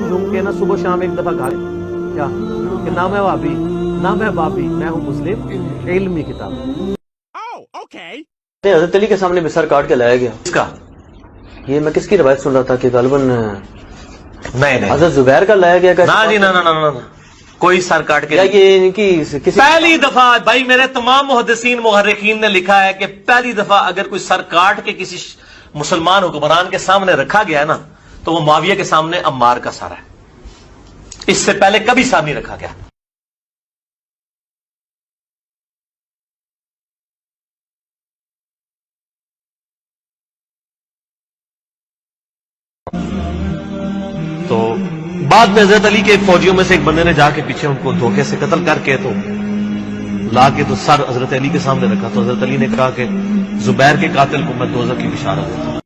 جھوم کے نا صبح شام ایک دفعہ گا کیا کہ نہ میں وابی نہ میں بابی، میں ہوں مسلم، علمی کتاب۔ حضرت علی کے سامنے بھی سر کاٹ کے لایا گیا، اس کا یہ میں کس کی روایت سن رہا تھا کہ غالباً نہیں حضرت زبیر کا لایا گیا نہ جی، نہ کوئی سر کاٹ کے یا یہ ان کی کسی پہلی دفعہ بھائی میرے تمام محدثین مورخین نے لکھا ہے کہ پہلی دفعہ اگر کوئی سر کاٹ کے کسی مسلمان حکمران کے سامنے رکھا گیا ہے نا تو وہ معاویہ کے سامنے عمار کا سر ہے، اس سے پہلے کبھی سر نہیں رکھا گیا۔ تو بعد میں حضرت علی کے فوجیوں میں سے ایک بندے نے جا کے پیچھے ان کو دھوکے سے قتل کر کے تو لا کے تو سر حضرت علی کے سامنے رکھا، تو حضرت علی نے کہا کہ زبیر کے قاتل کو میں دوزخ کی بشارت دیتا ہوں۔